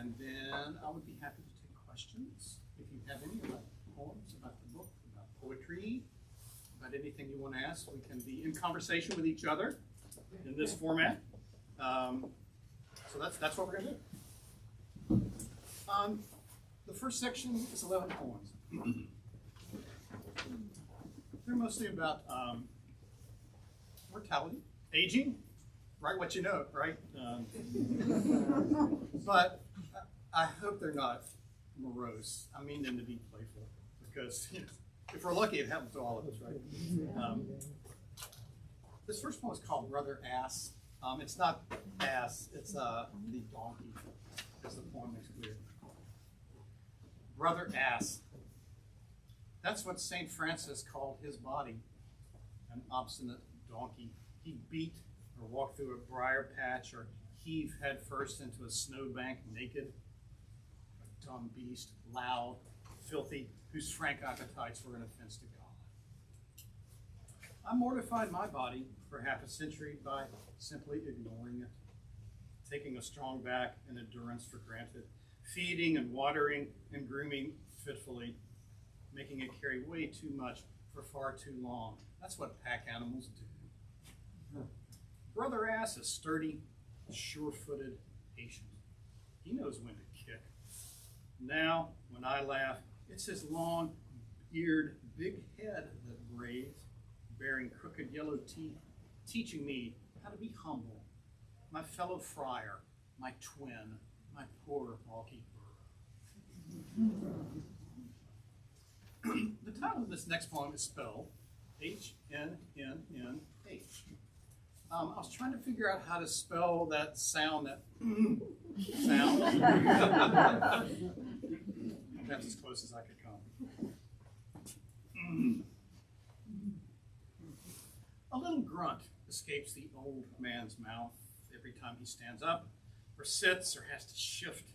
and then I would be happy to take questions. If you have any about poems, about the book, about poetry, about anything you want to ask, we can be in conversation with each other in this format. So that's what we're going to do. The first section is 11 poems. They're mostly about mortality, aging, write what you know, right? But I hope they're not morose. I mean them to be playful, because if we're lucky, it happens to all of us, right? This first poem is called Brother Ass. It's not ass, it's the donkey, as the poem makes clear. Brother Ass. That's what St. Francis called his body, an obstinate donkey. He beat or walk through a briar patch, or heave headfirst into a snowbank naked. A dumb beast, loud, filthy, whose frank appetites were an offense to God. I mortified my body for half a century by simply ignoring it, taking a strong back and endurance for granted, feeding and watering and grooming fitfully, making it carry way too much for far too long. That's what pack animals do. Brother Ass is sturdy, sure-footed, patient. He knows when to kick. Now, when I laugh, it's his long-eared, big head that braves, bearing crooked yellow teeth, teaching me how to be humble. My fellow friar, my twin, my poor balky bird. The title of this next poem is spelled H-N-N-N-H. I was trying to figure out how to spell that sound, that sound. That's as close as I could come. A little grunt escapes the old man's mouth every time he stands up, or sits, or has to shift.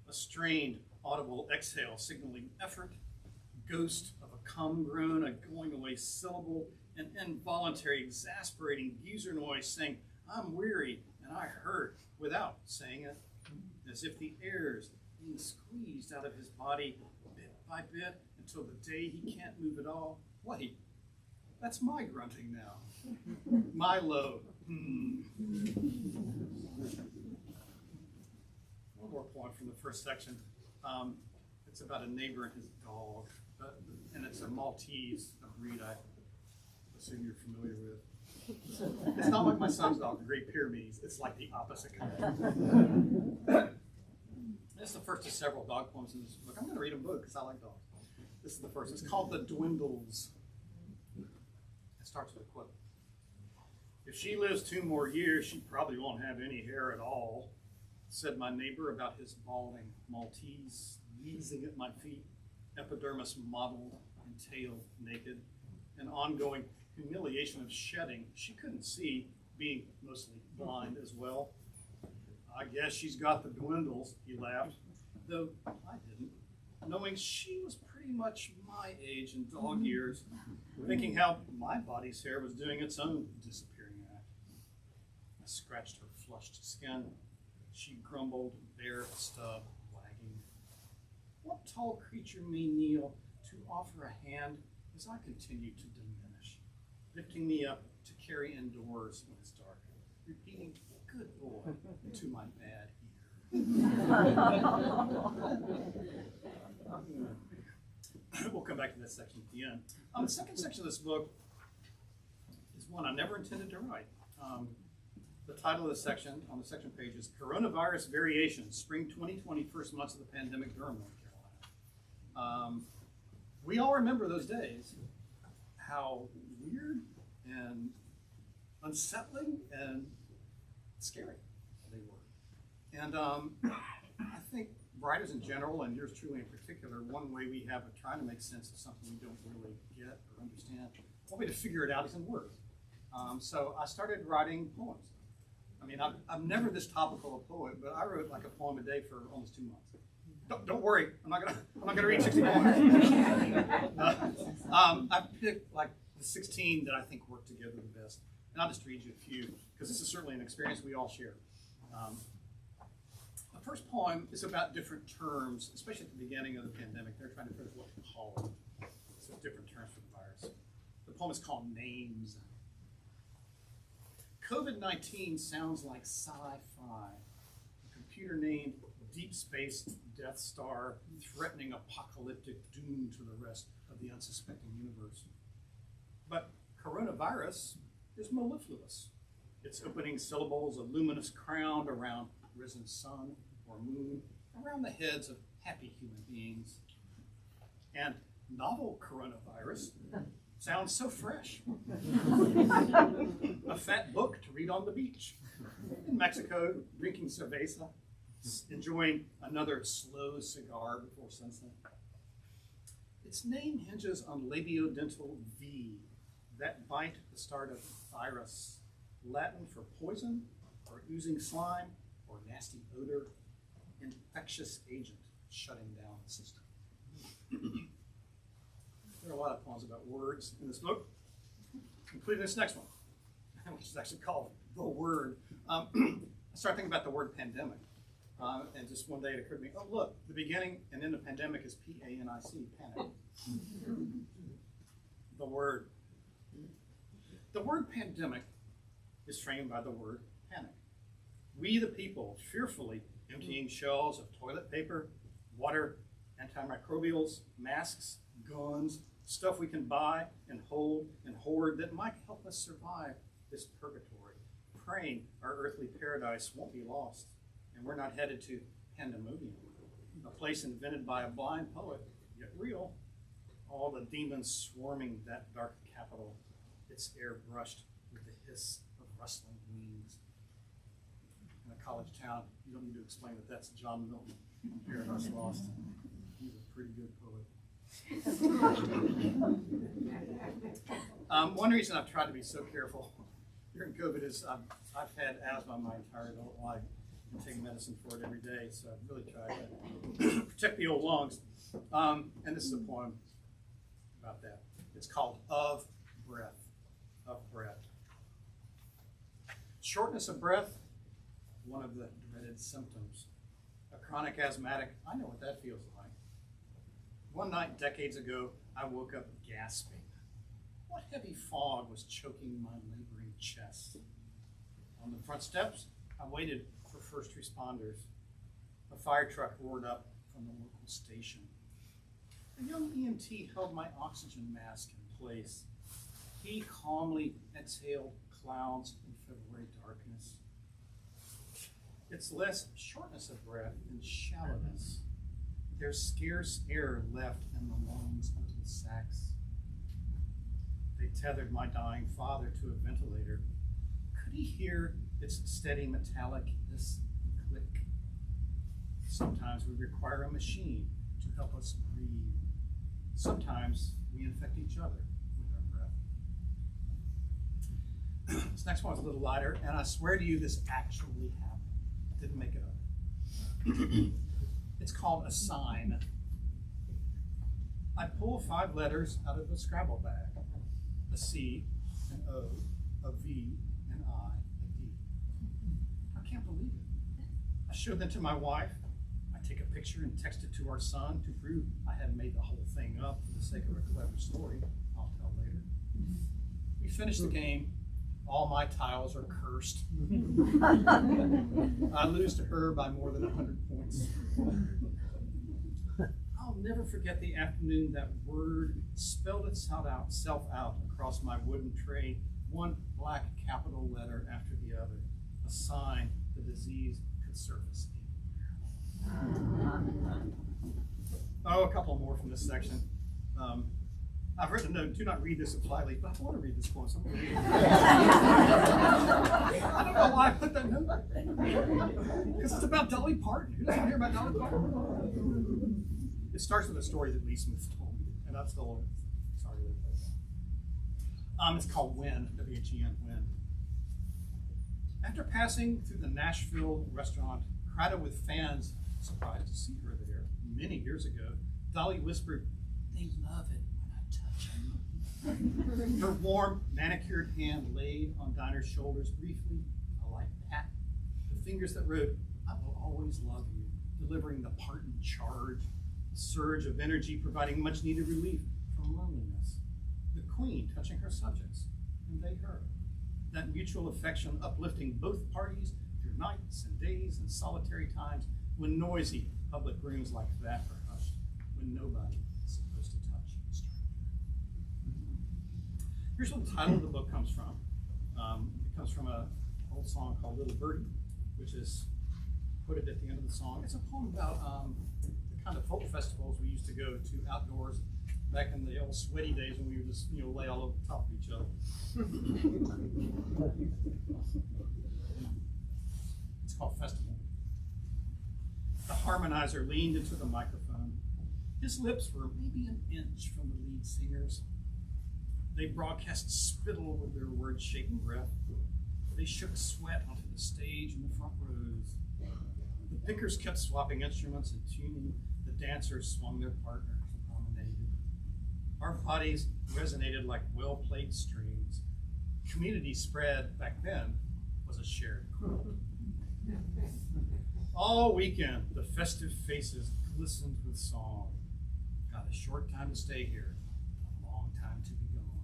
A strained, audible exhale signaling effort, ghost of a come groan, a going away syllable, an involuntary, exasperating geezer noise saying, I'm weary and I hurt, without saying it, as if the air's being squeezed out of his body bit by bit until the day he can't move at all. Wait, that's my grunting now. My low. One more point from the first section. It's about a neighbor and his dog, and it's a Maltese, a breed I assume you're familiar with. It's not like my son's dog, the Great Pyrenees. It's like the opposite kind. This is the first of several dog poems in this book. I'm going to read them both because I like dogs. This is the first. It's called The Dwindles. It starts with a quote. If she lives 2 more years, she probably won't have any hair at all, said my neighbor about his balding Maltese, wheezing at my feet, epidermis mottled and tail naked, an ongoing humiliation of shedding she couldn't see, being mostly blind as well. I guess she's got the dwindles, he laughed, though I didn't, knowing she was pretty much my age in dog years, thinking how my body's hair was doing its own disappearing act. I scratched her flushed skin. She grumbled, bare stub wagging. What tall creature may kneel to offer a hand as I continue to diminish, lifting me up to carry indoors when it's dark, repeating, good boy, to my bad ear. We'll come back to this section at the end. The second section of this book is one I never intended to write. The title of the section on the section page is Coronavirus Variations, Spring 2020, First Months of the Pandemic, Durham, North Carolina. We all remember those days, how weird and unsettling and scary they were. And I think writers in general, and yours truly in particular, one way we have of trying to make sense of something we don't really get or understand, one way to figure it out is in words. So I started writing poems. I mean, I'm never this topical a poet, but I wrote like a poem a day for almost 2 months. Don't worry, I'm not gonna read 60 poems. I picked like the 16 that I think work together the best, and I'll just read you a few because this is certainly an experience we all share. A The first poem is about different terms, especially at the beginning of the pandemic. They're trying to figure out what to call it. So different terms for the virus. The poem is called Names. COVID-19 sounds like sci-fi. A computer named Deep Space Death Star, threatening apocalyptic doom to the rest of the unsuspecting universe. But coronavirus is mellifluous. Its opening syllables a luminous crown around risen sun or moon, around the heads of happy human beings. And novel coronavirus sounds so fresh. A fat book to read on the beach. In Mexico, drinking cerveza, enjoying another slow cigar before sunset. Its name hinges on labiodental V, that bite at the start of virus, Latin for poison, or oozing slime, or nasty odor, infectious agent shutting down the system. There are a lot of poems about words in this book, including this next one, which is actually called The Word. I started thinking about the word pandemic, and just one day it occurred to me, oh look, the beginning and end of pandemic is P-A-N-I-C, panic. The word. The word pandemic is framed by the word panic. We the people, fearfully emptying shelves of toilet paper, water, antimicrobials, masks, guns, stuff we can buy and hold and hoard that might help us survive this purgatory, praying our earthly paradise won't be lost and we're not headed to pandemonium, a place invented by a blind poet, yet real. All the demons swarming that dark capital, its air brushed with the hiss of rustling wings. In a college town, you don't need to explain that that's John Milton from Paradise Lost. He's a pretty good poet. One reason I've tried to be so careful during COVID is I've had asthma my entire adult life. I take medicine for it every day, so I've really tried to protect the old lungs. And this is a poem about that. It's called Of Breath. Of Breath. Shortness of breath, one of the dreaded symptoms. A chronic asthmatic, I know what that feels like. One night, decades ago, I woke up gasping. What heavy fog was choking my laboring chest? On the front steps, I waited for first responders. A fire truck roared up from the local station. A young EMT held my oxygen mask in place. He calmly exhaled clouds in February darkness. It's less shortness of breath than shallowness. There's scarce air left in the lungs of the sacks. They tethered my dying father to a ventilator. Could he hear its steady metallic hiss and click? Sometimes we require a machine to help us breathe. Sometimes we infect each other with our breath. This next one's a little lighter, and I swear to you this actually happened. I didn't make it up. It's called A Sign. I pull 5 letters out of a Scrabble bag. A C, an O, a V, an I, a D. I can't believe it. I show them to my wife. I take a picture and text it to our son to prove I hadn't made the whole thing up for the sake of a clever story I'll tell later. We finish the game. All my tiles are cursed. I lose to her by more than 100 points. I'll never forget the afternoon that word spelled itself out across my wooden tray, one black capital letter after the other, a sign the disease could surface anywhere. Oh, a couple more from this section. I've written a note, do not read this at Flyleaf, but I want to read this poem, so I'm going to read it. I don't know why I put that note there. Because it's about Dolly Parton. Who doesn't hear about Dolly Parton? It starts with a story that Lee Smith told me, and I'm still sorry to read that. It's called When, W-H-E-N, When. After passing through the Nashville restaurant, crowded with fans, surprised to see her there many years ago, Dolly whispered, "They love it when I touch them." Her warm, manicured hand laid on Diner's shoulders briefly, a light pat. The fingers that wrote, "I will always love you, delivering the part in charge, a surge of energy providing much needed relief from loneliness. The queen touching her subjects, and they her. That mutual affection uplifting both parties through nights and days and solitary times when noisy public rooms like that are hushed, when nobody is supposed to touch a stranger. Here's where the title of the book comes from. It comes from an old song called Little Birdie, which is quoted at the end of the song. It's a poem about the kind of folk festivals we used to go to outdoors back in the old sweaty days when we would just, lay all over the top of each other. It's called Festival. The harmonizer leaned into the microphone. His lips were maybe an inch from the lead singer's. They broadcast spittle with their word-shaken breath. They shook sweat onto the stage in the front rows. The pickers kept swapping instruments and tuning. The dancers swung their partners and promenaded. Our bodies resonated like well-played strings. Community spread back then was a shared quilt. All weekend, the festive faces glistened with song. Got a short time to stay here, a long time to be gone.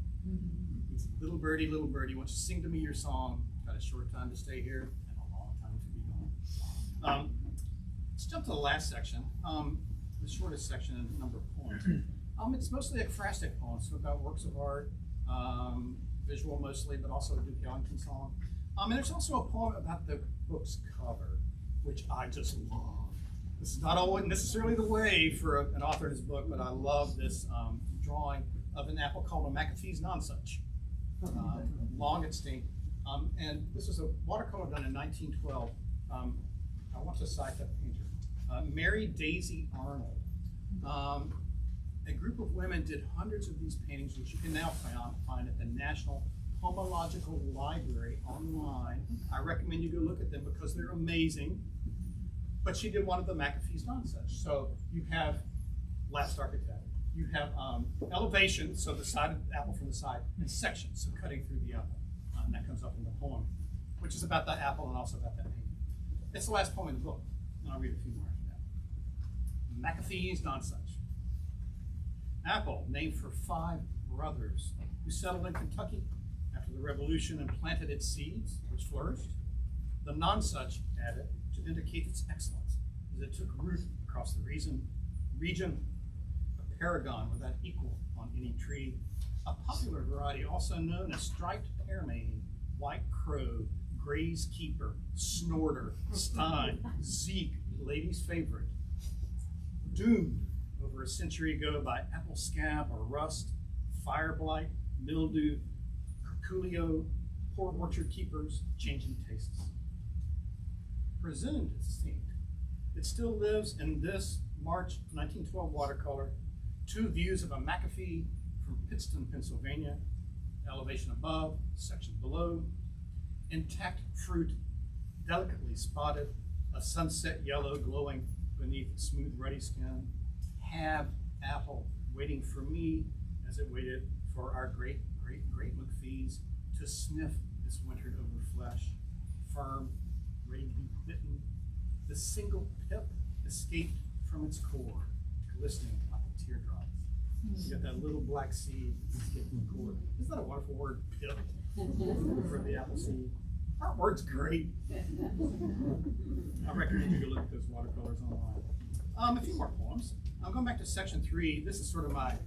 Little birdie, won't you sing to me your song? Got a short time to stay here and a long time to be gone. Let's jump to the last section, the shortest section in the number of poems. It's mostly ekphrastic poems, so about works of art, visual mostly, but also a Duke Ellington song. And there's also a poem about the book's cover, which I just love. This is not always necessarily the way for an author in his book, but I love this drawing of an apple called a McAfee's Nonsuch, long extinct. And this was a watercolor done in 1912. I want to cite that painter, Mary Daisy Arnold. A group of women did hundreds of these paintings, which you can now find at the National Pomological Library online. I recommend you go look at them because they're amazing. But she did one of the McAfee's Nonsuch. So you have last architect, you have elevation, so the side of the apple from the side, and sections, so cutting through the apple. And that comes up in the poem, which is about that apple and also about that painting. It's the last poem in the book, and I'll read a few more after that. McAfee's Nonsuch. Apple, named for 5 brothers who settled in Kentucky after the Revolution and planted its seeds, which flourished. The Nonsuch added to indicate its excellence, as it took root across the region, a paragon without equal on any tree, a popular variety also known as striped pearmain, white crow, Gray's keeper, snorter, stein, Zeke, lady's favorite, doomed over a century ago by apple scab or rust, fire blight, mildew, curculio, poor orchard keepers, changing tastes. Presumed extinct, it still lives in this March 1912 watercolor, 2 views of a McAfee from Pittston, Pennsylvania, elevation above, section below, intact fruit, delicately spotted, a sunset yellow glowing beneath smooth ruddy skin, halved apple waiting for me as it waited for our great McFees to sniff this wintered over flesh, firm, ready to be bitten. The single pip escaped from its core, glistening like a teardrop. You got that little black seed escaped from the core. Isn't that a wonderful word, pip, for the apple seed? Our word's great. I recommend you go look at those watercolors online. A few more poems. I'm going back to section 3. This is sort of my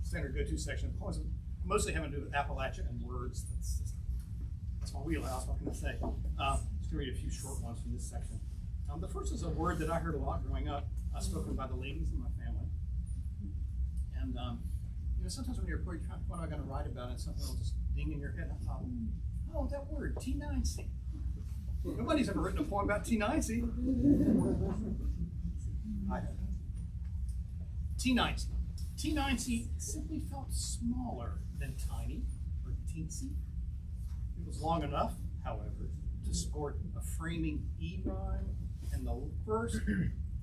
standard go-to section. Poems mostly having to do with Appalachia and words. That's my wheelhouse. What can I say? Just going to read a few short ones from this section. The first is a word that I heard a lot growing up, spoken by the ladies in my family. And sometimes when you're a poet, you're trying to, what am I going to write about? And something will just ding in your head. I thought, oh, that word, T9C. Nobody's ever written a poem about T9C. I have. T9C. T9C simply felt smaller than tiny or teensy. It was long enough, however, to sport a framing E rhyme and the first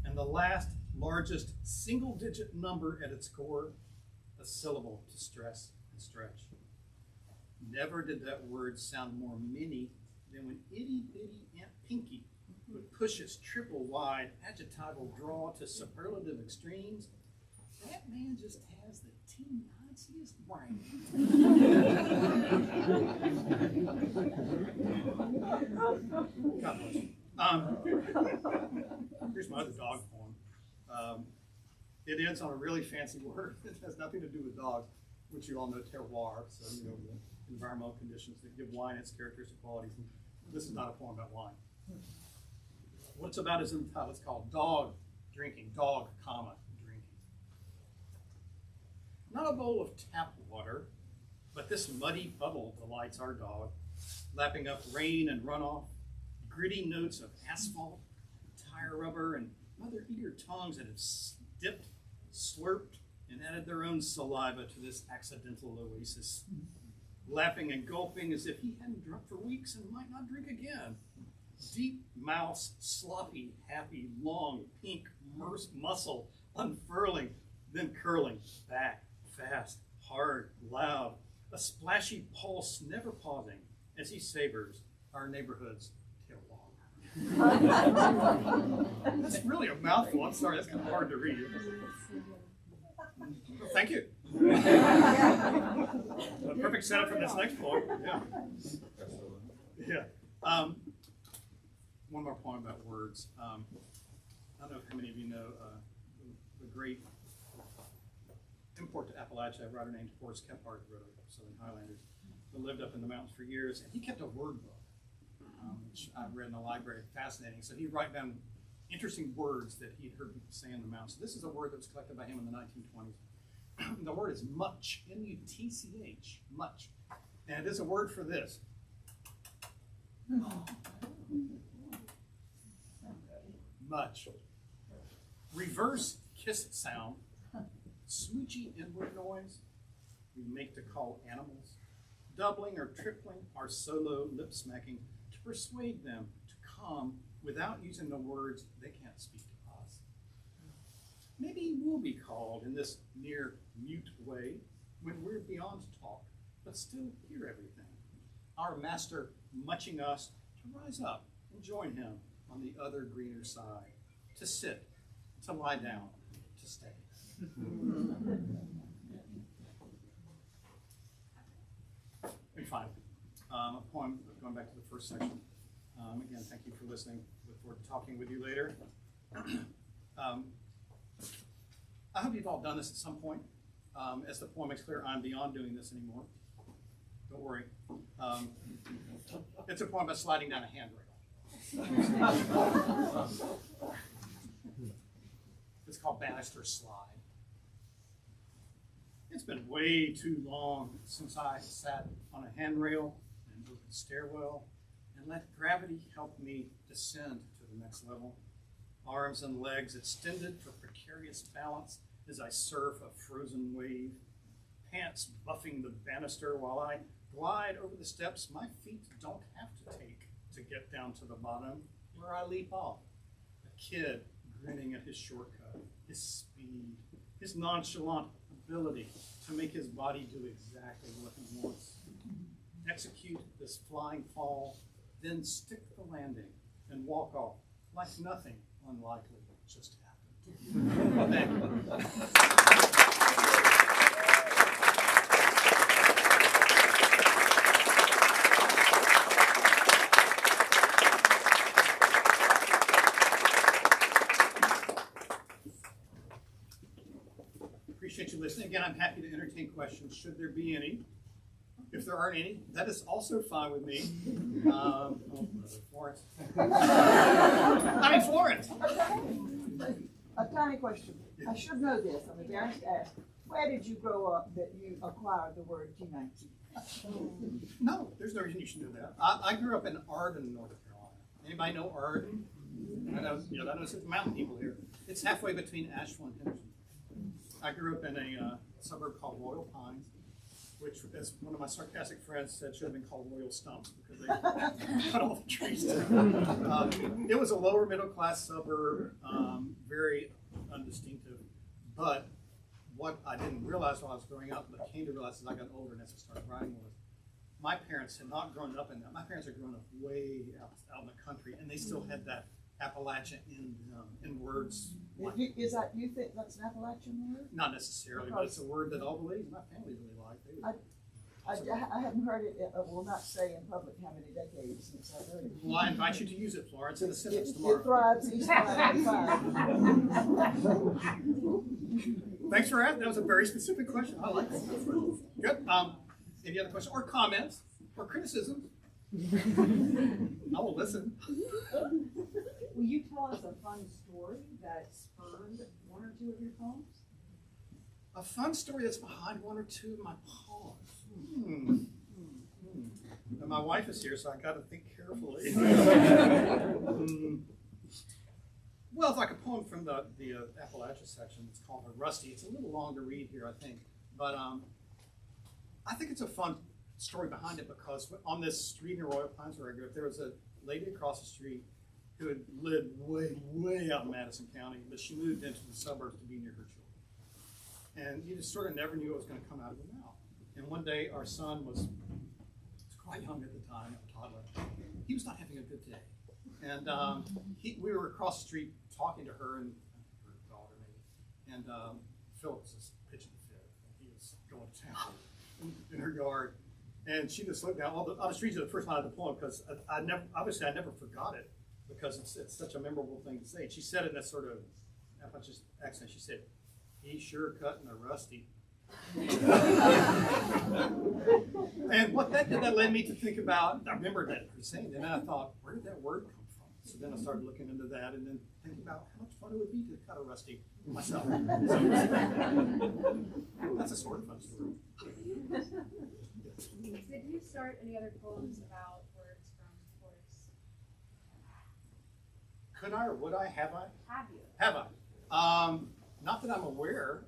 and the last largest single-digit number at its core, a syllable to stress and stretch. Never did that word sound more mini than when itty-bitty Aunt Pinky would push its triple wide adjectival draw to superlative extremes. That man just has the teen-naziest brain. God bless you. Here's my other dog poem. It ends on a really fancy word. It has nothing to do with dogs, which you all know, terroir, so you know the environmental conditions that give wine its characteristic qualities. And this is not a poem about wine. What it's about is in the title. It's called Dog Drinking, Dog, comma, Drinking. Not a bowl of tap water, but this muddy puddle delights our dog, lapping up rain and runoff, gritty notes of asphalt, tire rubber, and mother-eater tongues that have dipped, slurped, and added their own saliva to this accidental oasis, lapping and gulping as if he hadn't drunk for weeks and might not drink again. Deep mouth, sloppy, happy, long, pink muscle, unfurling, then curling, back, fast, hard, loud, a splashy pulse never pausing as he savors our neighborhood's terroir. That's really a mouthful. I'm sorry, that's kind of hard to read. Well, thank you. A perfect setup for this next poem. Yeah. One more poem about words. I don't know how many of you know the great import to Appalachia, a writer named Horace Kephart, who wrote Southern Highlanders, who lived up in the mountains for years, and he kept a word book, which I read in the library. Fascinating. So he'd write down interesting words that he'd heard people say in the mountains. So this is a word that was collected by him in the 1920s. The word is much, M-U-T-C-H, much. And it is a word for this. Much. Reverse kiss sound, smoochy inward noise we make to call animals, doubling or tripling our solo lip smacking to persuade them to come without using the words they can't speak to us. Maybe we'll be called in this near mute way when we're beyond talk, but still hear everything. Our master muching us to rise up and join him on the other greener side, to sit, to lie down, to stay. And finally, a poem going back to the first section. Again, thank you for listening. Look forward to talking with you later. I hope you've all done this at some point. As the poem makes clear, I'm beyond doing this anymore. Don't worry. It's a poem about sliding down a handrail. It's called Banister Slide. It's been way too long since I sat on a handrail in an open stairwell and let gravity help me descend to the next level. Arms and legs extended for precarious balance as I surf a frozen wave. Pants buffing the banister while I glide over the steps my feet don't have to take to get down to the bottom where I leap off. A kid grinning at his shortcut, his speed, his nonchalant ability to make his body do exactly what he wants. Execute this flying fall, then stick the landing and walk off like nothing unlikely just happened. Thank you. Appreciate you listening. Again, I'm happy to entertain questions, should there be any. If there aren't any, that is also fine with me. Florence. I mean, Florence. A tiny question. I should know this. I'm embarrassed to ask. Where did you grow up that you acquired the word G19? No, there's no reason you should know that. I grew up in Arden, North Carolina. Anybody know Arden? I know some mountain people here. It's halfway between Asheville and Henderson. I grew up in a suburb called Royal Pines, which, as one of my sarcastic friends said, should have been called Royal Stumps because they cut all the trees down. It was a lower middle class suburb, very undistinctive. But what I didn't realize while I was growing up, but came to realize as I got older and as I started writing, was my parents had not grown up in that. My parents had grown up way out in the country, and they still had that Appalachia in words. Like, Is that, you think that's an Appalachian word? not necessarily, but it's a word that all the ladies in my family really like. They would I hadn't heard it, will not say in public how many decades since I've heard it. Well, I invite you to use it, Florence, in the sentence It tomorrow. thrives each time. Thanks for asking. That was a very specific question. I like it. Good. Any other questions or comments or criticisms? I will listen. Will you tell us a fun story that spurred one or two of your poems? A fun story that's behind one or two of my poems. Now, my wife is here, so I got to think carefully. Well, it's like a poem from the Appalachia section. It's called "A Rusty." It's a little long to read here, I think, but I think it's a fun story behind it because on this street in Royal Pines where I grew up, there was a lady across the street who had lived way out in Madison County, but she moved into the suburbs to be near her children. And you just sort of never knew what was going to come out of her mouth. And one day, our son was quite young at the time, a toddler. He was not having a good day. And we were across the street talking to her and her daughter, maybe. And Philip was just pitching a fit. And he was going to town in her yard. And she just looked down. I'll just read you the first line of the poem because I never forgot it because it's such a memorable thing to say. And she said it in that sort of Appalachian accent. She said, "He's sure cutting a rusty." And what that did, that led me to think about, I remember that her saying, and then I thought, where did that word come from? So then I started looking into that and then thinking about how much fun it would be to cut a rusty myself. That's a sort of fun story. Did you start any other poems about words from Horace? Could I or would I? Have I? Have you? Have I? Not that I'm aware.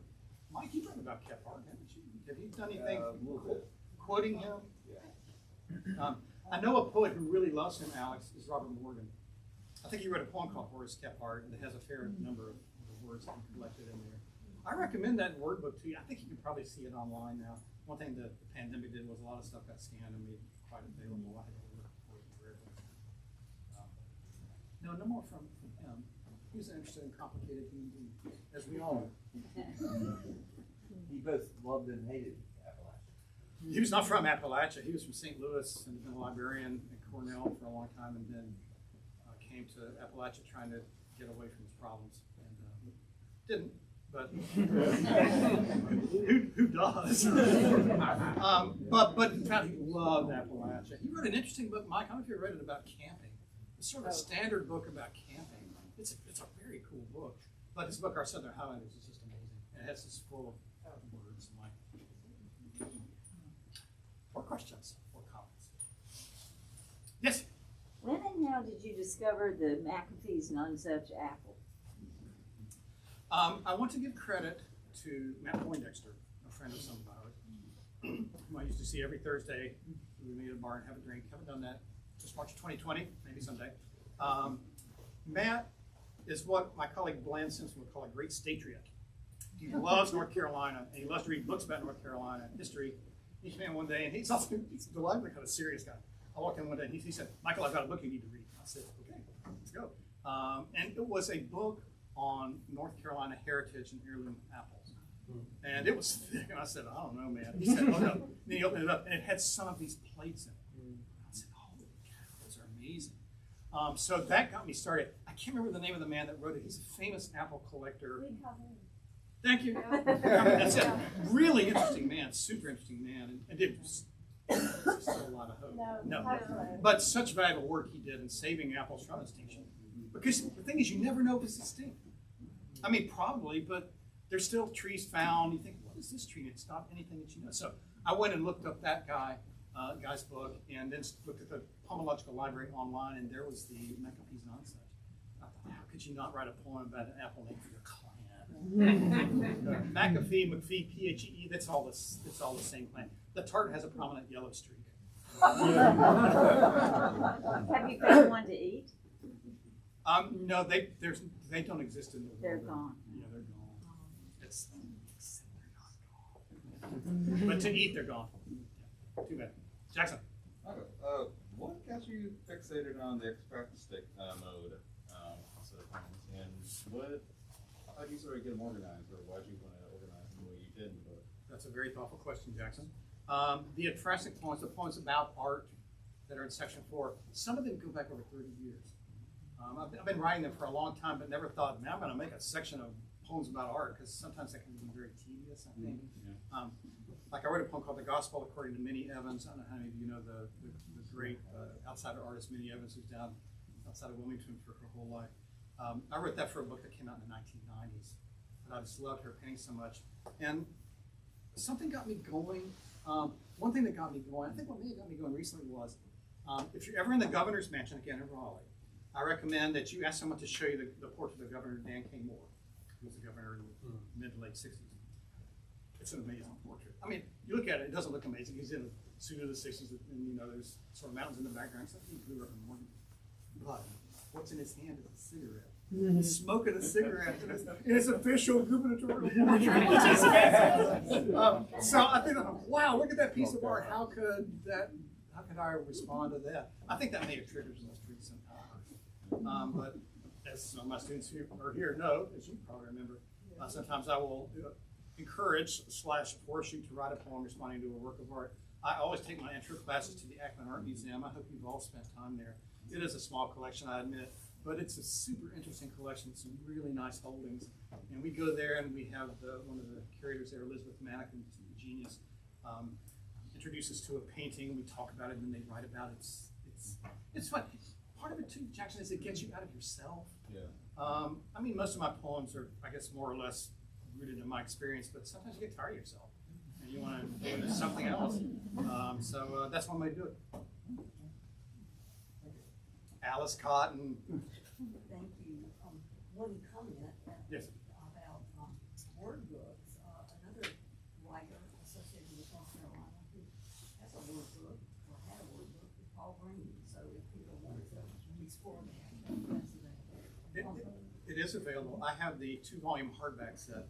Mike, you've written about Kephart, haven't you? Have you done anything quoting him? Yeah. I know a poet who really loves him, Alex, is Robert Morgan. I think he wrote a poem called Horace Kephart that has a fair number of words collected in there. I recommend that word book to you. I think you can probably see it online now. One thing the pandemic did was a lot of stuff got scanned and made quite available. I had to look for it rarely. No more from him. He was an interesting and complicated human being, as we all know. He both loved and hated Appalachia. He was not from Appalachia. He was from St. Louis and had been a librarian at Cornell for a long time, and then came to Appalachia trying to get away from his problems, and didn't. But who does? But in fact, he loved Appalachia. He wrote an interesting book, Mike. I don't know if you read it about camping. It's sort of a standard book about camping. It's a very cool book. But his book, Our Southern Highlanders, is just amazing. It has this full of words, Mike. Or questions or comments? Yes. When and how did you discover the McAfee's Nonesuch apple? I want to give credit to Matt Poindexter, a friend of some of ours, who I used to see every Thursday. We meet at a bar and have a drink. Haven't done that since March 2020, maybe someday. Matt is what my colleague Bland Simpson would call a great statriot. He loves North Carolina, and he loves to read books about North Carolina history. He came in one day, and he's delightfully kind of serious guy. I walked in one day, and he said, "Michael, I've got a book you need to read." I said, "Okay, let's go." And it was a book on North Carolina heritage and heirloom apples. And it was thick, and I said, "I don't know, man." He said, "Oh, no." And then he opened it up, and it had some of these plates in it. I said, "Holy cow, those are amazing." So that got me started. I can't remember the name of the man that wrote it. He's a famous apple collector. Thank you. That's it. Really interesting man, super interesting man, and did still a lot of hope. No. But such valuable work he did in saving apples from extinction. Because the thing is, you never know if it's extinct. I mean, probably, but there's still trees found. You think, what is this tree? It's not anything that you know. So I went and looked up that guy's book, and then looked at the Pomological Library online, and there was the McAfee's Nonesuch. I thought, how could you not write a poem about an apple named for your clan? McAfee, McFee, P-H-E-E, that's all the same plant. The tart has a prominent yellow streak. Have you found one to eat? No, they don't exist in the world. They're gone. Yeah, they're gone. They're not gone. But to eat, they're gone. Yeah. Too bad. Jackson. Okay. What got you fixated on the express stick mode the poems. And how do you sort of get them organized, or why do you want to organize them the way you did in the book? That's a very thoughtful question, Jackson. The attractive poems, the poems about art that are in section 4, some of them go back over 30 years. I've been writing them for a long time, but never thought, man, I'm going to make a section of poems about art, because sometimes that can be very tedious, I think. Like I wrote a poem called The Gospel According to Minnie Evans. I don't know how many of you know the great outsider artist Minnie Evans, who's down outside of Wilmington for her whole life. I wrote that for a book that came out in the 1990s, but I just loved her painting so much. And something got me going. One thing that got me going, I think what maybe got me going recently was, if you're ever in the governor's mansion again in Raleigh, I recommend that you ask someone to show you the portrait of Governor Dan K. Moore, who was the governor in the mid to late 60s. It's an amazing portrait. I mean, you look at it, it doesn't look amazing. He's in a suit of the 60s, and you know, there's sort of mountains in the background. It's like he blew up in the morning. But what's in his hand is a cigarette. He's smoking a cigarette in his official gubernatorial portrait, which is fantastic. So I think, wow, look at that piece of art. How could I respond to that? I think that may have triggered some recent but as some of my students who are here know, as you probably remember, sometimes I will encourage / force you to write a poem responding to a work of art. I always take my intro classes to the Akron Art Museum. I hope you've all spent time there. It is a small collection, I admit, but it's a super interesting collection, some really nice holdings. And we go there and we have one of the curators there, Elizabeth Manick, a genius, introduce us to a painting. We talk about it and then they write about it. It's fun. Part of it too, Jackson, is it gets you out of yourself. Yeah. I mean, most of my poems are, I guess, more or less rooted in my experience, but sometimes you get tired of yourself and you want to do something else. So that's one way to do it. Alice Cotton. Thank you. One comment yes. about word books. Another writer associated with North Carolina who has a word book, or had a word book, is Paul Green. So if people want to explore that, it is available. I have the 2-volume hardback set.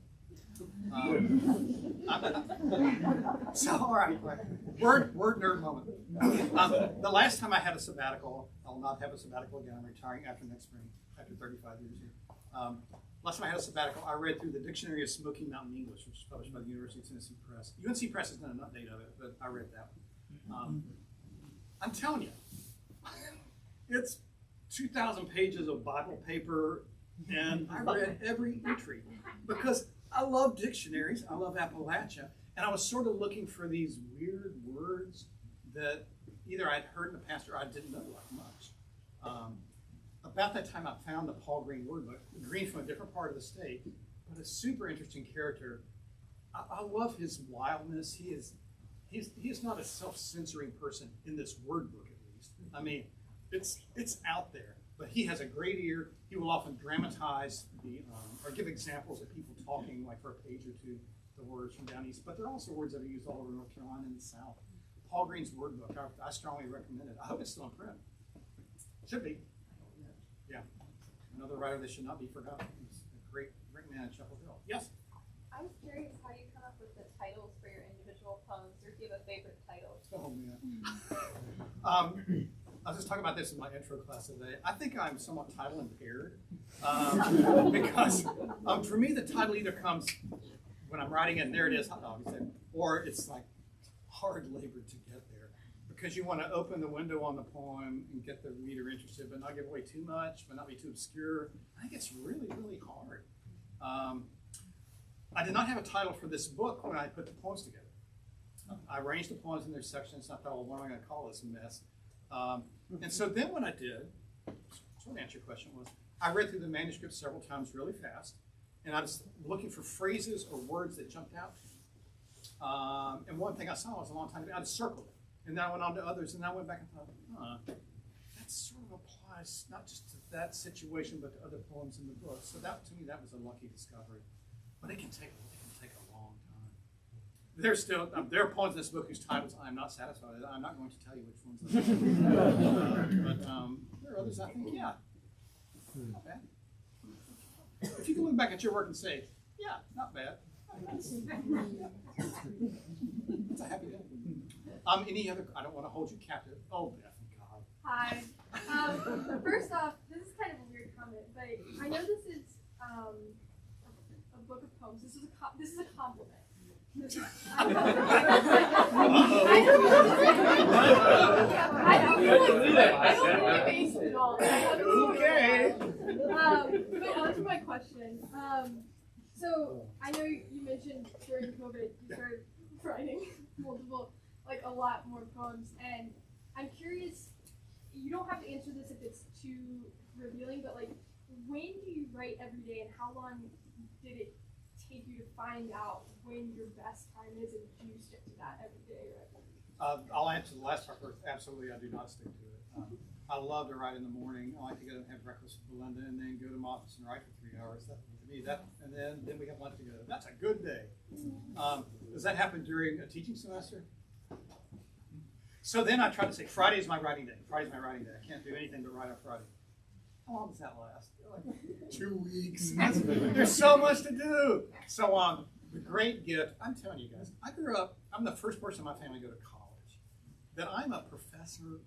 So, all right. Word nerd moment. The last time I had a sabbatical, I'll not have a sabbatical again. I'm retiring after next spring, after 35 years here. Last time I had a sabbatical, I read through the Dictionary of Smoky Mountain English, which is published by the University of Tennessee Press. UNC Press has done an update of it, but I read that one. I'm telling you, it's 2,000 pages of Bible paper, and I read every entry because I love dictionaries. I love Appalachia. And I was sort of looking for these weird words that either I'd heard in the past or I didn't know like much. About that time, I found the Paul Green word book. Green from a different part of the state, but a super interesting character. I love his wildness. He is not a self-censoring person in this word book, at least. I mean, it's out there. But he has a great ear. He will often dramatize or give examples of people talking, like for a page or two, the words from down east. But there are also words that are used all over North Carolina and the South. Paul Green's word book, I strongly recommend it. I hope it's still in print. Should be. Yeah. Another writer that should not be forgotten. He's a great man in Chapel Hill. Yes? I was curious how you come up with the titles for your individual poems, or if you have a favorite title. Oh, man. I was just talking about this in my intro class today. I think I'm somewhat title impaired because for me the title either comes when I'm writing it, and there it is, hot dog, or it's like hard labor to get there because you want to open the window on the poem and get the reader interested, but not give away too much, but not be too obscure. I think it's really, really hard. I did not have a title for this book when I put the poems together. I arranged the poems in their sections, and I thought, well, what am I going to call this mess? And so then what I did, sort of answer your question, was I read through the manuscript several times really fast, and I was looking for phrases or words that jumped out. And one thing I saw was a long time ago, I just circled it. And then I went on to others, and I went back and thought, that sort of applies not just to that situation, but to other poems in the book. So that, to me, that was a lucky discovery. But it can take a long time. There are poems in this book whose titles I'm not satisfied with. I'm not going to tell you which ones but there are others I think, yeah, not bad. If you can look back at your work and say, yeah, not bad. It's a happy day. Any other, I don't want to hold you captive. Oh, Beth, God. Hi. First off, this is kind of a weird comment. comment, but I know this is a book of poems. This is a compliment. I don't really base it at all. Okay. But on to my question. So I know you mentioned during COVID you started writing a lot more poems, and I'm curious. You don't have to answer this if it's too revealing, but like, when do you write every day, and how long did it take you to find out when your best time is, and do you stick to that every day? I'll answer the last part first. Absolutely, I do not stick to it. I love to write in the morning. I like to get up and have breakfast with Belinda, and then go to my office and write for 3 hours. That, to me, and then we have lunch together. That's a good day. Does that happen during a teaching semester? So then I try to say, Friday's my writing day. Friday's my writing day. I can't do anything but write on Friday. How long does that last? Like 2 weeks. There's so much to do. So the great gift, I'm telling you guys, I grew up, I'm the first person in my family to go to college. That I'm a professor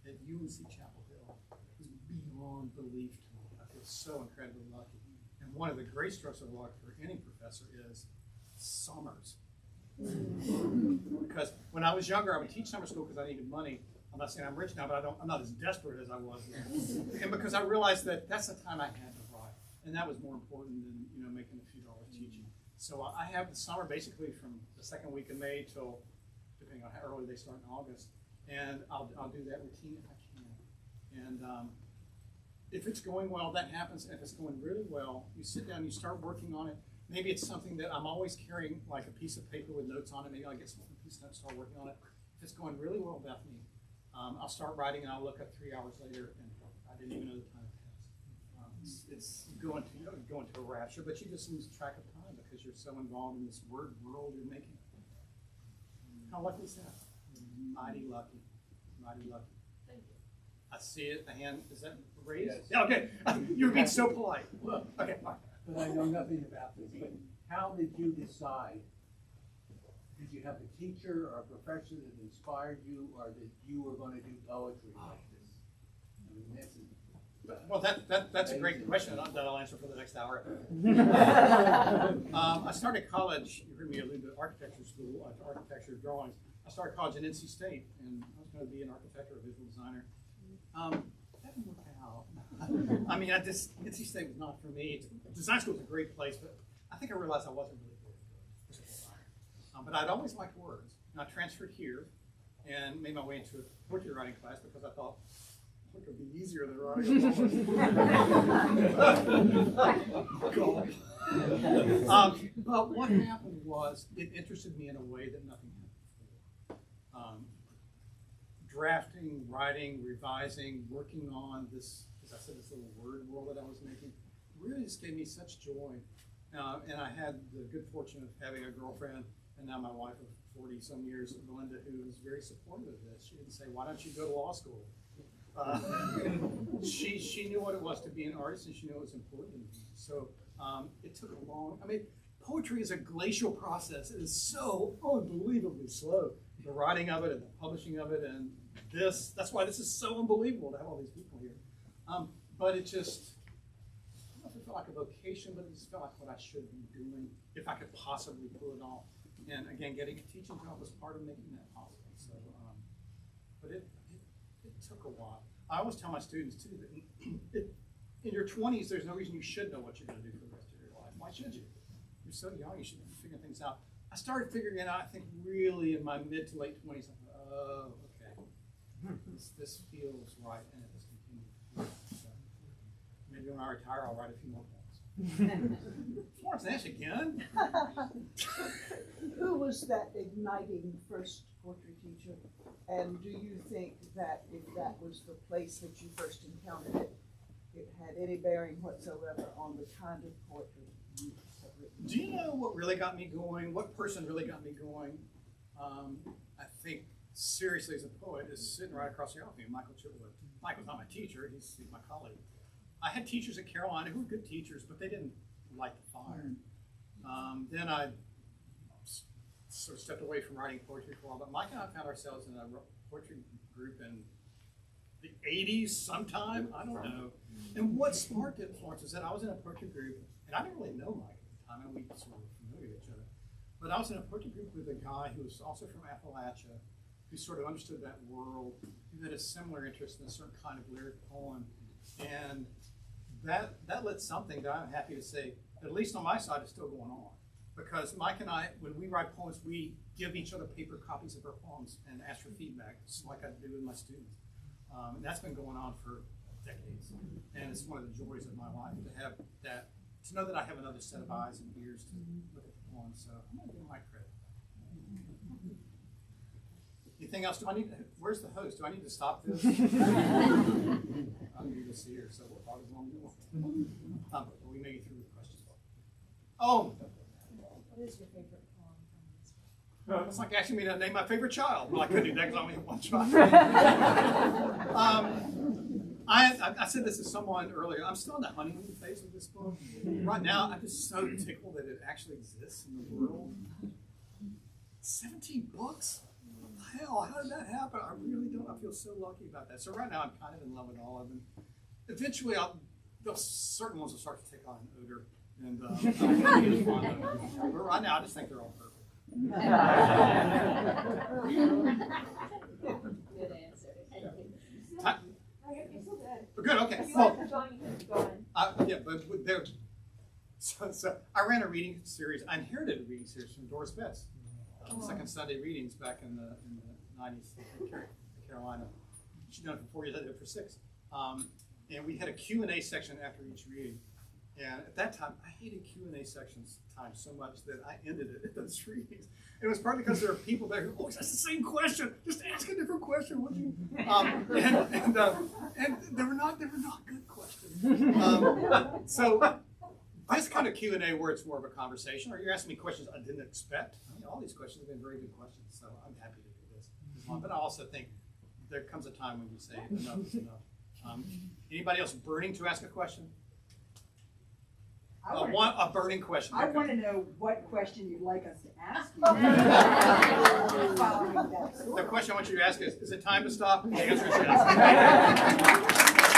at UNC Chapel Hill is beyond belief to me. I feel so incredibly lucky. And one of the great strokes of luck for any professor is summers. Because when I was younger, I would teach summer school because I needed money. I'm not saying I'm rich now, but I'm not as desperate as I was then. And because I realized that that's the time I had to write, and that was more important than making a few dollars teaching. So I have the summer basically from the second week of May till, depending on how early they start in August, and I'll do that routine if I can. And if it's going well, that happens. If it's going really well, you sit down, you start working on it. Maybe it's something that I'm always carrying, like a piece of paper with notes on it. Maybe I'll get some piece of notes, start working on it. If it's going really well, Bethany, I'll start writing, and I'll look up 3 hours later, and I didn't even know the time passed. It's going to a rapture, but you just lose track of time because you're so involved in this word world you're making. How lucky is that? Mighty lucky. Mighty lucky. Thank you. I see it. The hand, is that raised? Yes. Yeah, okay. You're being so polite. Okay, fine. But I know nothing about this, but how did you decide? Did you have a teacher or a professor that inspired you, or that you were going to do poetry like this? I mean, this is, Well, that's a great question that I'll answer for the next hour. I started college, you heard me allude to architecture school, architecture drawings. I started college in NC State, and I was going to be an architect or a visual designer. That didn't work out. I mean, NC State was not for me. Design school is a great place, but I think I realized I wasn't really very good as a designer. But I'd always liked words, and I transferred here and made my way into a poetry writing class because I thought it would be easier than writing a poem. But what happened was it interested me in a way that nothing had before. Drafting, writing, revising, working on this, as I said, this little word world that I was making, really just gave me such joy. And I had the good fortune of having a girlfriend, and now my wife of 40-some years, Belinda, who was very supportive of this. She didn't say, "Why don't you go to law school?" She knew what it was to be an artist, and she knew it was important to me. So it took a long, poetry is a glacial process. It is so unbelievably slow. The writing of it and the publishing of it, and that's why this is so unbelievable to have all these people here. But it just, I don't know if it felt like a vocation, but it just felt like what I should be doing if I could possibly pull it off. And again, getting a teaching job was part of making that possible. So, but it took a while. I always tell my students too that in your 20s, there's no reason you should know what you're going to do for the rest of your life. Why should you? You're so young, you should be figuring things out. I started figuring it out, I think, really in my mid to late 20s. I thought, oh, okay, this feels right, and it has continued. So maybe when I retire, I'll write a few more poems. Florence Nash again? Who was that igniting first poetry teacher? And do you think that if that was the place that you first encountered it, it had any bearing whatsoever on the kind of poetry you have written? Do you know what really got me going? What person really got me going? I think, seriously, as a poet, is sitting right across the aisle from me, Michael Chipwood. Michael's not my teacher, he's my colleague. I had teachers at Carolina who were good teachers, but they didn't light the fire. Then I sort of stepped away from writing poetry for a while, but Mike and I found ourselves in a poetry group in the 80s sometime, I don't know. And what sparked it, Florence, is that I was in a poetry group, and I didn't really know Mike at the time, and we sort of familiar with each other. But I was in a poetry group with a guy who was also from Appalachia, who sort of understood that world, who had a similar interest in a certain kind of lyric poem. And that lit something that I'm happy to say, at least on my side, is still going on. Because Mike and I, when we write poems, we give each other paper copies of our poems and ask for feedback, just like I do with my students. And that's been going on for decades. And it's one of the joys of my life to have that, to know that I have another set of eyes and ears to look at the poems. So I'm going to give Mike credit. Anything else? Where's the host? Do I need to stop this? I'm new this year, so we'll talk as long as we want. But we may get through the questions. Oh! What is your favorite poem from this? It's like asking me to name my favorite child. Well, I couldn't do that because I only have one child. I said this to someone earlier. I'm still in the honeymoon phase of this book. Right now, I'm just so tickled that it actually exists in the world. 17 books? What the hell? How did that happen? I really don't. I feel so lucky about that. So right now, I'm kind of in love with all of them. Eventually, certain ones will start to take on an odor. And but right now, I just think they're all perfect. Good answer. Good, okay. If you Well, like the song, you can go on. yeah, but they're, so I ran a reading series. I inherited a reading series from Doris Betts. Second Sunday readings back in the 90s in Carolina. She'd done it for 4 years. I did it for 6. And we had a Q&A section after each reading. And at that time, I hated Q&A sections times so much that I ended it at those readings. It was partly because there are people there who, that's the same question. Just ask a different question, would you? And they were not good questions. So this kind of Q&A where it's more of a conversation, or you're asking me questions I didn't expect. I mean, all these questions have been very good questions, so I'm happy to do this. But I also think there comes a time when you say enough is enough. Anybody else burning to ask a question? A burning question. I want to know what question you'd like us to ask you. The question I want you to ask is it time to stop? The answer is yes.